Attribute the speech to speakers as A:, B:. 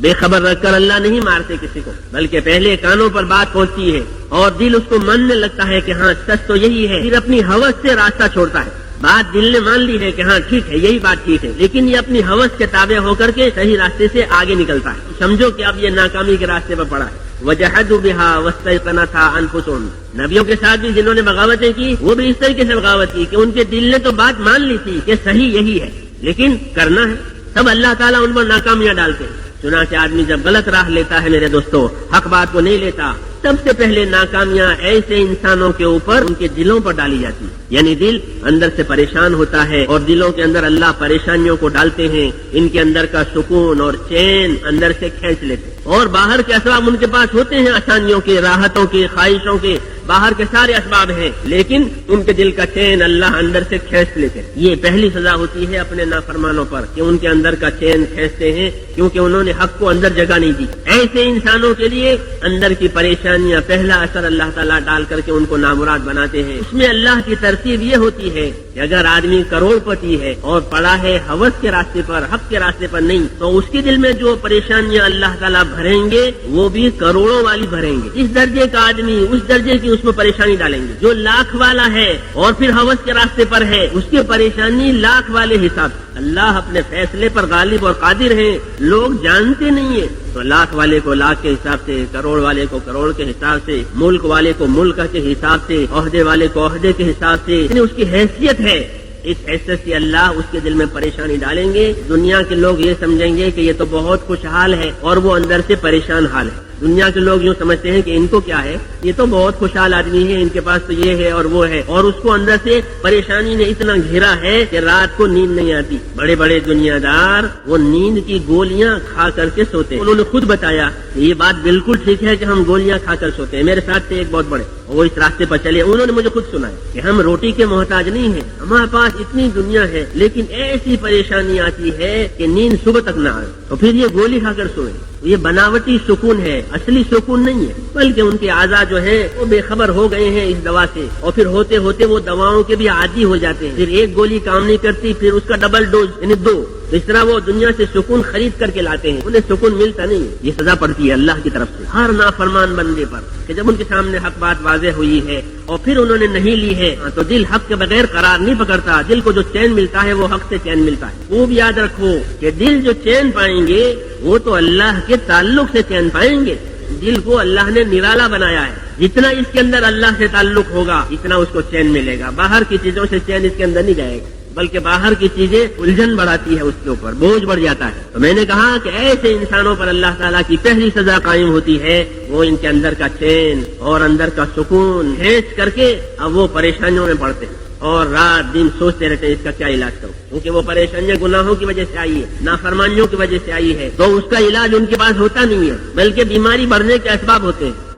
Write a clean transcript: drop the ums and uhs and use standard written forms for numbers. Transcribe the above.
A: بے خبر رکھ کر اللہ نہیں مارتے کسی کو، بلکہ پہلے کانوں پر بات پہنچتی ہے اور دل اس کو ماننے لگتا ہے کہ ہاں سچ تو یہی ہے، پھر اپنی ہوس سے راستہ چھوڑتا ہے۔ بات دل نے مان لی ہے کہ ہاں ٹھیک ہے، یہی بات ٹھیک ہے، لیکن یہ اپنی ہوس کے تابع ہو کر کے صحیح راستے سے آگے نکلتا ہے۔ سمجھو کہ اب یہ ناکامی کے راستے پر پڑا ہے۔ وجحدوا بها واستيقنتها انفسهم، نبیوں کے ساتھ بھی جنہوں نے بغاوتیں کی وہ بھی اس طریقے سے بغاوت کی کہ ان کے دل نے تو بات مان لی تھی کہ صحیح یہی ہے، لیکن کرنا ہے تب اللہ تعالیٰ ان پر ناکامیاں ڈالتے ہیں۔ چنانچہ آدمی جب غلط راہ لیتا ہے میرے دوستو، حق بات کو نہیں لیتا، سب سے پہلے ناکامیاں ایسے انسانوں کے اوپر ان کے دلوں پر ڈالی جاتی ہے، یعنی دل اندر سے پریشان ہوتا ہے اور دلوں کے اندر اللہ پریشانیوں کو ڈالتے ہیں، ان کے اندر کا سکون اور چین اندر سے کھینچ لیتے ہیں، اور باہر کے اسباب ان کے پاس ہوتے ہیں، آسانیوں کے، راحتوں کے، خواہشوں کے، باہر کے سارے اسباب ہیں، لیکن ان کے دل کا چین اللہ اندر سے کھینچ لیتے ہیں۔ یہ پہلی سزا ہوتی ہے اپنے نافرمانوں پر کہ ان کے اندر کا چین کھینچتے ہیں، کیونکہ انہوں نے حق کو اندر جگہ نہیں دی۔ ایسے انسانوں کے لیے اندر کی پریشانیاں پہلا اثر اللہ تعالیٰ ڈال کر کے ان کو نامراد بناتے ہیں۔ اس میں اللہ کی ترتیب یہ ہوتی ہے کہ اگر آدمی کروڑ پتی ہے اور پڑا ہے ہوس کے راستے پر، حق کے راستے پر نہیں، تو اس کے دل میں جو پریشانیاں اللہ تعالیٰ بھریں گے وہ بھی کروڑوں والی بھریں گے۔ اس درجے کا آدمی اس درجے کی اس میں پریشانی ڈالیں گے۔ جو لاکھ والا ہے اور پھر ہوس کے راستے پر ہے، اس کی پریشانی لاکھ والے حساب۔ اللہ اپنے فیصلے پر غالب اور قادر ہیں، لوگ جانتے نہیں ہیں، تو لاکھ والے کو لاکھ کے حساب سے، کروڑ والے کو کروڑ کے حساب سے، ملک والے کو ملک کے حساب سے، عہدے والے کو عہدے کے حساب سے، یعنی اس کی حیثیت ہے، اس حیثیت سے اللہ اس کے دل میں پریشانی ڈالیں گے۔ دنیا کے لوگ یہ سمجھیں گے کہ یہ تو بہت خوشحال ہے اور وہ اندر سے پریشان حال ہے۔ دنیا کے لوگ یوں سمجھتے ہیں کہ ان کو کیا ہے، یہ تو بہت خوشحال آدمی ہے، ان کے پاس تو یہ ہے اور وہ ہے، اور اس کو اندر سے پریشانی نے اتنا گھیرا ہے کہ رات کو نیند نہیں آتی۔ بڑے بڑے دنیا دار وہ نیند کی گولیاں کھا کر کے سوتے ہیں۔ انہوں نے خود بتایا کہ یہ بات بالکل ٹھیک ہے کہ ہم گولیاں کھا کر سوتے ہیں۔ میرے ساتھ تھے ایک بہت بڑے، وہ اس راستے پر چلے، انہوں نے مجھے خود سنایا کہ ہم روٹی کے محتاج نہیں ہیں، ہمارے پاس اتنی دنیا ہے، لیکن ایسی پریشانی آتی ہے کہ نیند صبح تک نہ آئے، تو پھر یہ گولی کھا کر سوئے۔ یہ بناوٹی سکون ہے، اصلی سکون نہیں ہے، بلکہ ان کے اعضاء جو ہیں وہ بے خبر ہو گئے ہیں اس دوا سے، اور پھر ہوتے ہوتے وہ دواؤں کے بھی عادی ہو جاتے ہیں۔ پھر ایک گولی کام نہیں کرتی، پھر اس کا ڈبل ڈوز یعنی 2۔ اس طرح وہ دنیا سے سکون خرید کر کے لاتے ہیں، انہیں سکون ملتا نہیں ہے۔ یہ سزا پڑتی ہے اللہ کی طرف سے ہر نافرمان بندے پر کہ جب ان کے سامنے حق بات واضح ہوئی ہے اور پھر انہوں نے نہیں لی ہے تو دل حق کے بغیر قرار نہیں پکڑتا۔ دل کو جو چین ملتا ہے وہ حق سے چین ملتا ہے۔ وہ بھی یاد رکھو کہ دل جو چین پائیں گے وہ تو اللہ کے تعلق سے چین پائیں گے۔ دل کو اللہ نے نرالا بنایا ہے، جتنا اس کے اندر اللہ سے تعلق ہوگا اتنا اس کو چین ملے گا۔ باہر کی چیزوں سے چین اس کے اندر نہیں جائے گا، بلکہ باہر کی چیزیں الجھن بڑھاتی ہے، اس کے اوپر بوجھ بڑھ جاتا ہے۔ تو میں نے کہا کہ ایسے انسانوں پر اللہ تعالیٰ کی پہلی سزا قائم ہوتی ہے، وہ ان کے اندر کا چین اور اندر کا سکون کھینچ کر کے اب وہ پریشانیوں میں پڑتے ہیں اور رات دن سوچتے رہتے ہیں اس کا کیا علاج کروں، کیونکہ وہ پریشانیاں گناہوں کی وجہ سے آئی ہے، نافرمانیوں کی وجہ سے آئی ہے، تو اس کا علاج ان کے پاس ہوتا نہیں ہے، بلکہ بیماری بڑھنے کے اسباب ہوتے ہیں۔